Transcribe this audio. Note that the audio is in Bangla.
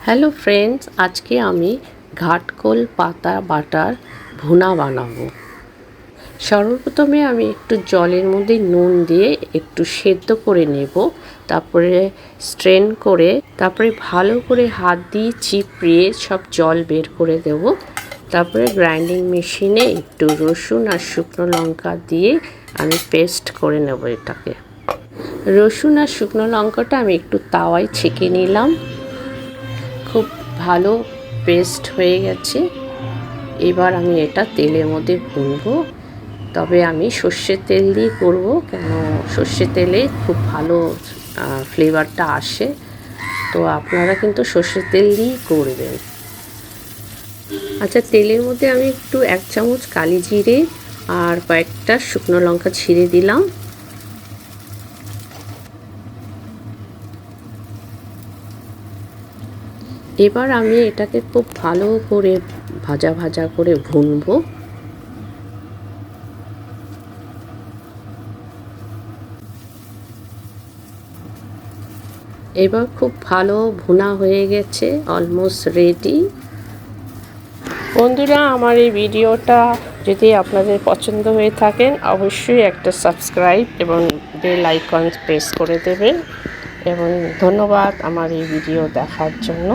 হ্যালো ফ্রেন্ডস, আজকে আমি ঘাটকোল পাতা বাটার ভুনা বানাবো। সর্বপ্রথমে আমি একটু জলের মধ্যে নুন দিয়ে একটু সেদ্ধ করে নেব, তারপরে স্ট্রেন করে তারপরে ভালো করে হাত দিয়ে চিপড়িয়ে সব জল বের করে দেব। তারপরে গ্রাইন্ডিং মেশিনে একটু রসুন আর শুকনো লঙ্কা দিয়ে আমি পেস্ট করে নেব এটাকে। রসুন আর শুকনো লঙ্কাটা আমি একটু তাওয়ায় ছেঁকে নিলাম। খুব ভালো পেস্ট হয়ে গেছে। এবার আমি এটা তেলের মধ্যে ভুনবো, তবে আমি সর্ষের তেল দিয়ে করব, কেন সর্ষের তেলে খুব ভালো ফ্লেভারটা আসে। তো আপনারা কিন্তু সর্ষের তেল দিয়েই করবেন। আচ্ছা, তেলের মধ্যে আমি একটু 1 চামচ কালি জিরে আর কয়েকটা শুকনো লঙ্কা ছিঁড়ে দিলাম। এবার আমি এটাকে খুব ভালো করে ভাজা ভাজা করে ভুনবো। এবার খুব ভালো ভুনা হয়ে গেছে, অলমোস্ট রেডি। বন্ধুরা, আমার এই ভিডিওটা যদি আপনাদের পছন্দ হয়ে থাকেন, অবশ্যই একটা সাবস্ক্রাইব এবং বেল আইকন প্রেস করে দেবেন। এবং ধন্যবাদ আমার এই ভিডিও দেখার জন্য।